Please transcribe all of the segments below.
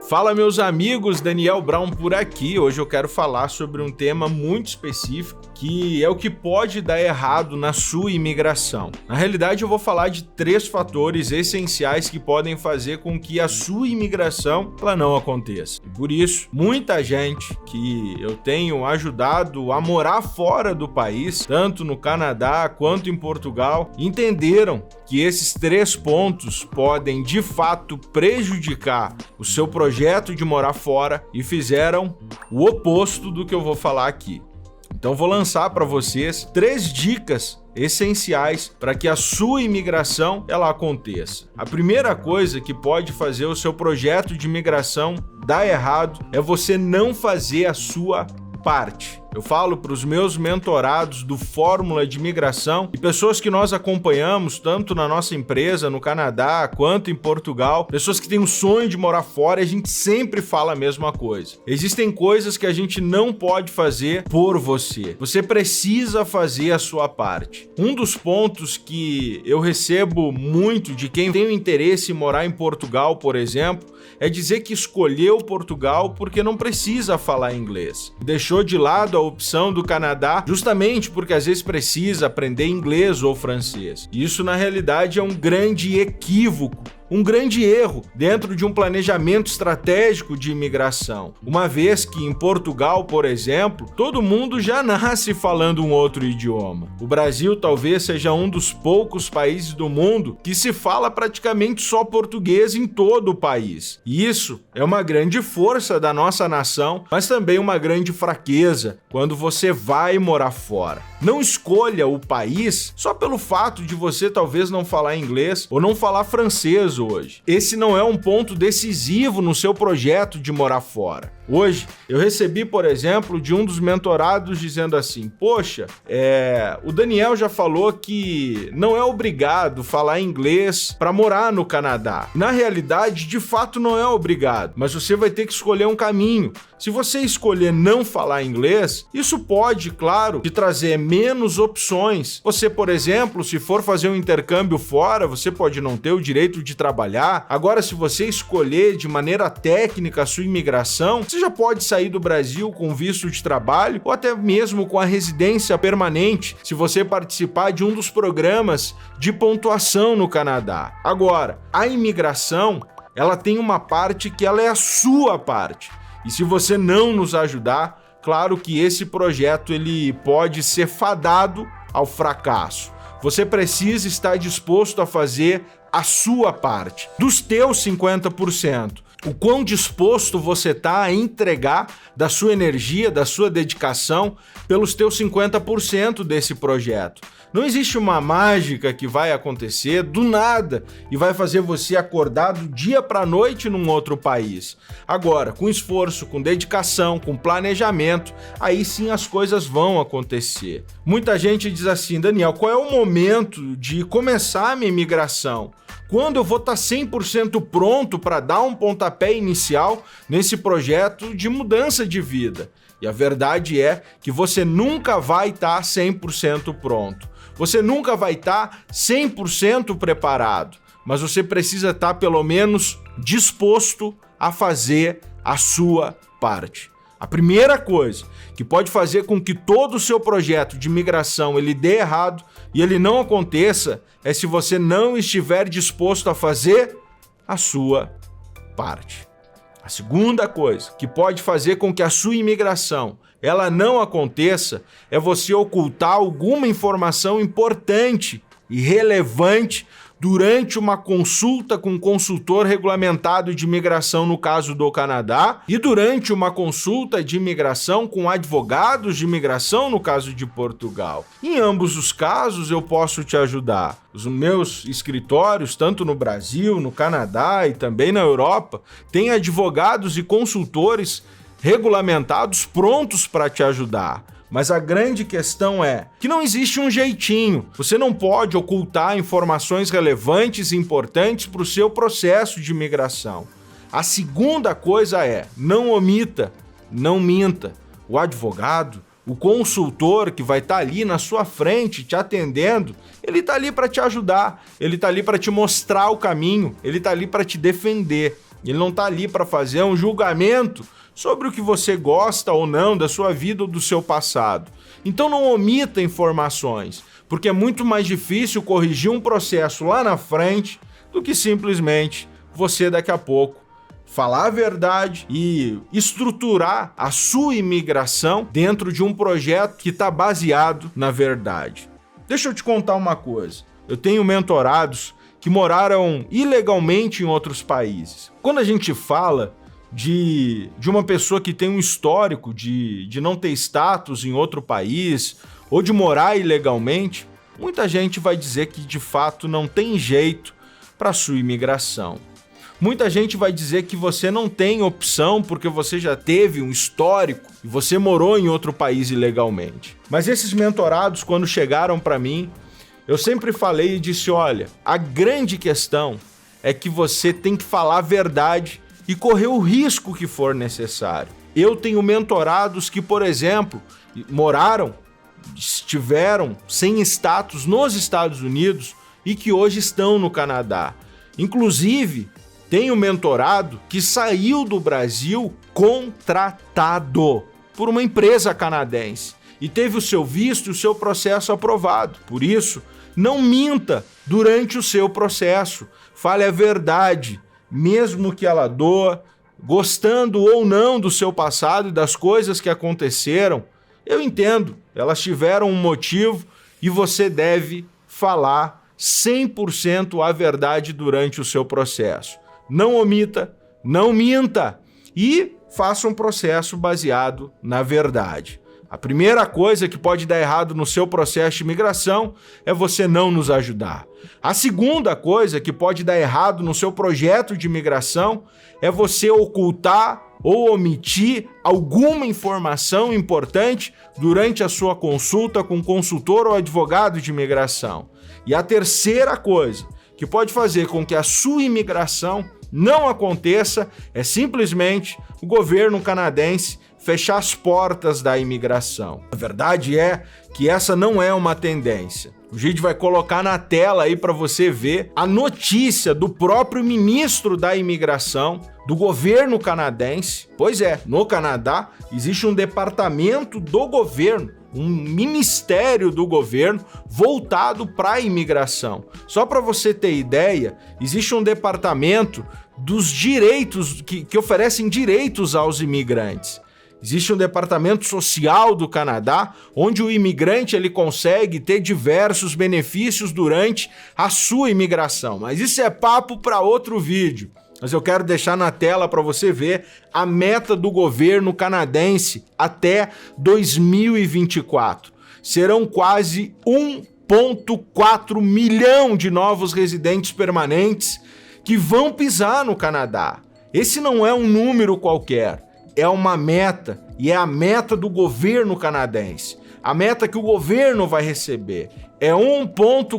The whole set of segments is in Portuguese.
Fala meus amigos, Daniel Brown por aqui. Hoje eu quero falar sobre um tema muito específico que é o que pode dar errado na sua imigração. Na realidade eu vou falar de 3 fatores essenciais que podem fazer com que a sua imigração ela não aconteça. E por isso, muita gente que eu tenho ajudado a morar fora do país, tanto no Canadá quanto em Portugal, entenderam que esses 3 pontos podem de fato prejudicar o seu projeto de morar fora e fizeram o oposto do que eu vou falar aqui. Então vou lançar para vocês 3 dicas essenciais para que a sua imigração ela aconteça. A primeira coisa que pode fazer o seu projeto de imigração dar errado é você não fazer a sua parte. Eu falo para os meus mentorados do Fórmula de Imigração e pessoas que nós acompanhamos tanto na nossa empresa, no Canadá, quanto em Portugal, pessoas que têm o sonho de morar fora, e a gente sempre fala a mesma coisa. Existem coisas que a gente não pode fazer por você. Você precisa fazer a sua parte. Um dos pontos que eu recebo muito de quem tem o interesse em morar em Portugal, por exemplo, é dizer que escolheu Portugal porque não precisa falar inglês. Deixou de lado a opção do Canadá justamente porque às vezes precisa aprender inglês ou francês. Isso na realidade é um grande equívoco, um grande erro dentro de um planejamento estratégico de imigração. Uma vez que em Portugal, por exemplo, todo mundo já nasce falando um outro idioma. O Brasil talvez seja um dos poucos países do mundo que se fala praticamente só português em todo o país. E isso é uma grande força da nossa nação, mas também uma grande fraqueza quando você vai morar fora. Não escolha o país só pelo fato de você talvez não falar inglês ou não falar francês hoje. Esse não é um ponto decisivo no seu projeto de morar fora. Hoje, eu recebi, por exemplo, de um dos mentorados dizendo assim, poxa, o Daniel já falou que não é obrigado falar inglês para morar no Canadá. Na realidade, de fato, não é obrigado, mas você vai ter que escolher um caminho. Se você escolher não falar inglês, isso pode, claro, te trazer menos opções. Você, por exemplo, se for fazer um intercâmbio fora, você pode não ter o direito de trabalhar. Agora, se você escolher de maneira técnica a sua imigração, você já pode sair do Brasil com visto de trabalho ou até mesmo com a residência permanente, se você participar de um dos programas de pontuação no Canadá. Agora, a imigração, ela tem uma parte que ela é a sua parte. E se você não nos ajudar, claro que esse projeto ele pode ser fadado ao fracasso. Você precisa estar disposto a fazer a sua parte, dos teus 50%. O quão disposto você está a entregar da sua energia, da sua dedicação pelos teus 50% desse projeto. Não existe uma mágica que vai acontecer do nada e vai fazer você acordar do dia para a noite num outro país. Agora, com esforço, com dedicação, com planejamento, aí sim as coisas vão acontecer. Muita gente diz assim, Daniel, qual é o momento de começar a minha imigração? Quando eu vou estar 100% pronto para dar um pontapé inicial nesse projeto de mudança de vida? E a verdade é que você nunca vai estar 100% pronto. Você nunca vai estar 100% preparado, mas você precisa estar pelo menos disposto a fazer a sua parte. A primeira coisa que pode fazer com que todo o seu projeto de migração ele dê errado e ele não aconteça é se você não estiver disposto a fazer a sua parte. A segunda coisa que pode fazer com que a sua imigração ela não aconteça é você ocultar alguma informação importante e relevante durante uma consulta com um consultor regulamentado de imigração no caso do Canadá e durante uma consulta de imigração com advogados de imigração no caso de Portugal. Em ambos os casos eu posso te ajudar. Os meus escritórios, tanto no Brasil, no Canadá e também na Europa, têm advogados e consultores regulamentados prontos para te ajudar. Mas a grande questão é que não existe um jeitinho. Você não pode ocultar informações relevantes e importantes para o seu processo de imigração. A segunda coisa é, não omita, não minta. O advogado, o consultor que vai estar ali na sua frente te atendendo, ele está ali para te ajudar, ele está ali para te mostrar o caminho, ele está ali para te defender. Ele não está ali para fazer um julgamento sobre o que você gosta ou não da sua vida ou do seu passado. Então não omita informações, porque é muito mais difícil corrigir um processo lá na frente do que simplesmente você daqui a pouco falar a verdade e estruturar a sua imigração dentro de um projeto que está baseado na verdade. Deixa eu te contar uma coisa. Eu tenho mentorados que moraram ilegalmente em outros países. Quando a gente fala de uma pessoa que tem um histórico de não ter status em outro país ou de morar ilegalmente, muita gente vai dizer que de fato não tem jeito para sua imigração. Muita gente vai dizer que você não tem opção porque você já teve um histórico e você morou em outro país ilegalmente. Mas esses mentorados, quando chegaram para mim, eu sempre falei e disse, olha, a grande questão é que você tem que falar a verdade e correr o risco que for necessário. Eu tenho mentorados que, por exemplo, estiveram sem status nos Estados Unidos e que hoje estão no Canadá. Inclusive, tenho mentorado que saiu do Brasil contratado por uma empresa canadense e teve o seu visto e o seu processo aprovado. Por isso, não minta durante o seu processo. Fale a verdade, mesmo que ela doa, gostando ou não do seu passado e das coisas que aconteceram. Eu entendo, elas tiveram um motivo e você deve falar 100% a verdade durante o seu processo. Não omita, não minta e faça um processo baseado na verdade. A primeira coisa que pode dar errado no seu processo de imigração é você não nos ajudar. A segunda coisa que pode dar errado no seu projeto de imigração é você ocultar ou omitir alguma informação importante durante a sua consulta com o consultor ou advogado de imigração. E a terceira coisa que pode fazer com que a sua imigração não aconteça é simplesmente o governo canadense fechar as portas da imigração. A verdade é que essa não é uma tendência. O Gide vai colocar na tela aí para você ver a notícia do próprio ministro da imigração do governo canadense. Pois é, no Canadá existe um departamento do governo, um ministério do governo voltado para a imigração. Só para você ter ideia, existe um departamento dos direitos que oferecem direitos aos imigrantes. Existe um departamento social do Canadá, onde o imigrante ele consegue ter diversos benefícios durante a sua imigração. Mas isso é papo para outro vídeo. Mas eu quero deixar na tela para você ver a meta do governo canadense até 2024. Serão quase 1,4 milhão de novos residentes permanentes que vão pisar no Canadá. Esse não é um número qualquer. É uma meta, e é a meta do governo canadense. A meta que o governo vai receber é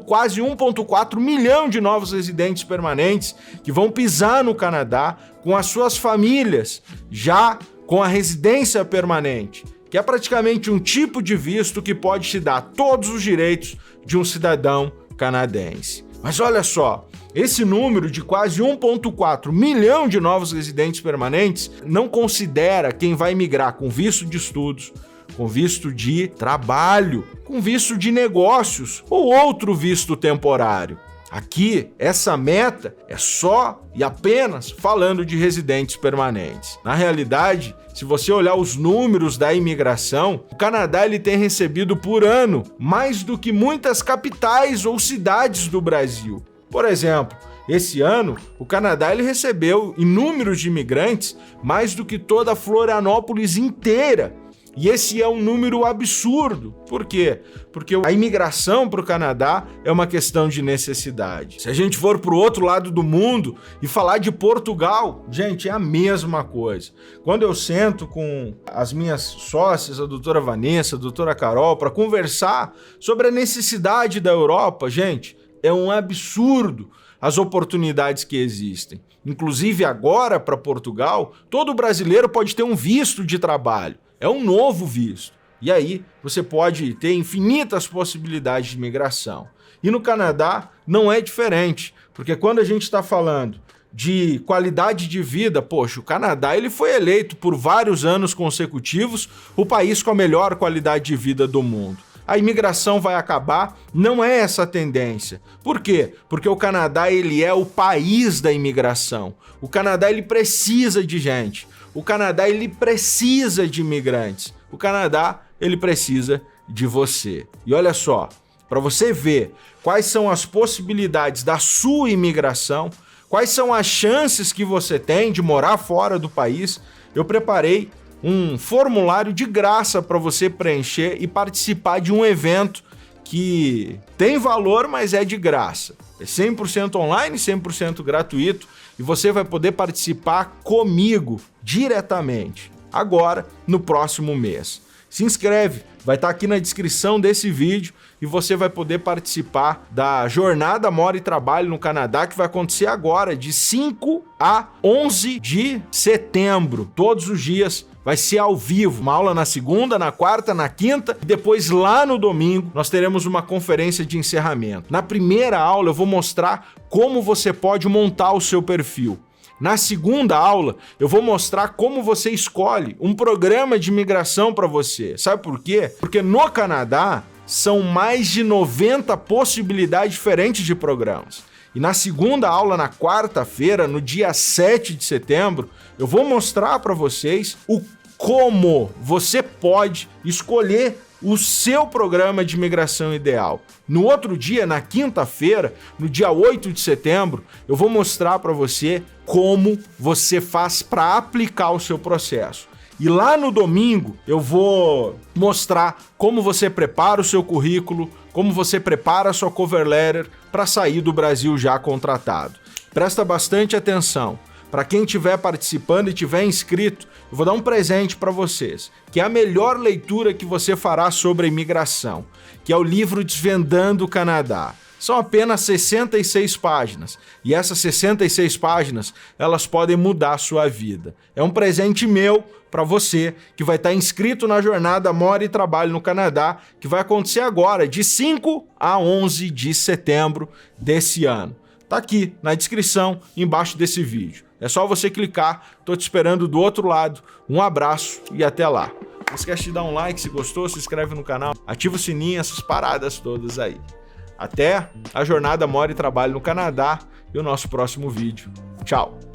quase 1,4 milhão de novos residentes permanentes que vão pisar no Canadá com as suas famílias, já com a residência permanente, que é praticamente um tipo de visto que pode te dar todos os direitos de um cidadão canadense. Mas olha só, esse número de quase 1,4 milhão de novos residentes permanentes não considera quem vai migrar com visto de estudos, com visto de trabalho, com visto de negócios ou outro visto temporário. Aqui, essa meta é só e apenas falando de residentes permanentes. Na realidade, se você olhar os números da imigração, o Canadá ele tem recebido por ano mais do que muitas capitais ou cidades do Brasil. Por exemplo, esse ano, o Canadá ele recebeu em números de imigrantes mais do que toda Florianópolis inteira. E esse é um número absurdo. Por quê? Porque a imigração para o Canadá é uma questão de necessidade. Se a gente for para o outro lado do mundo e falar de Portugal, gente, é a mesma coisa. Quando eu sento com as minhas sócias, a doutora Vanessa, a doutora Carol, para conversar sobre a necessidade da Europa, gente, é um absurdo as oportunidades que existem. Inclusive agora, para Portugal, todo brasileiro pode ter um visto de trabalho. É um novo visto. E aí você pode ter infinitas possibilidades de migração. E no Canadá não é diferente, porque quando a gente está falando de qualidade de vida, poxa, o Canadá ele foi eleito por vários anos consecutivos o país com a melhor qualidade de vida do mundo. A imigração vai acabar? Não é essa a tendência. Por quê? Porque o Canadá ele é o país da imigração. O Canadá ele precisa de gente. O Canadá ele precisa de imigrantes. O Canadá ele precisa de você. E olha só, para você ver quais são as possibilidades da sua imigração, quais são as chances que você tem de morar fora do país, eu preparei um formulário de graça para você preencher e participar de um evento que tem valor, mas é de graça. É 100% online, 100% gratuito e você vai poder participar comigo diretamente, agora, no próximo mês. Se inscreve, vai estar aqui na descrição desse vídeo e você vai poder participar da Jornada Mora e Trabalho no Canadá, que vai acontecer agora, de 5 a 11 de setembro, todos os dias. Vai ser ao vivo, uma aula na segunda, na quarta, na quinta e depois lá no domingo nós teremos uma conferência de encerramento. Na primeira aula eu vou mostrar como você pode montar o seu perfil. Na segunda aula, eu vou mostrar como você escolhe um programa de imigração para você. Sabe por quê? Porque no Canadá são mais de 90 possibilidades diferentes de programas. E na segunda aula, na quarta-feira, no dia 7 de setembro, eu vou mostrar para vocês como você pode escolher o seu programa de imigração ideal. No outro dia, na quinta-feira, no dia 8 de setembro, eu vou mostrar para você como você faz para aplicar o seu processo. E lá no domingo, eu vou mostrar como você prepara o seu currículo, como você prepara a sua cover letter para sair do Brasil já contratado. Presta bastante atenção. Para quem estiver participando e estiver inscrito, eu vou dar um presente para vocês, que é a melhor leitura que você fará sobre a imigração, que é o livro Desvendando o Canadá. São apenas 66 páginas, e essas 66 páginas, elas podem mudar a sua vida. É um presente meu para você que vai estar inscrito na Jornada Mora e Trabalho no Canadá, que vai acontecer agora, de 5 a 11 de setembro desse ano. Tá aqui na descrição, embaixo desse vídeo. É só você clicar, tô te esperando do outro lado. Um abraço e até lá. Não esquece de dar um like se gostou, se inscreve no canal, ativa o sininho, essas paradas todas aí. Até a Jornada Mora e Trabalho no Canadá e o nosso próximo vídeo. Tchau!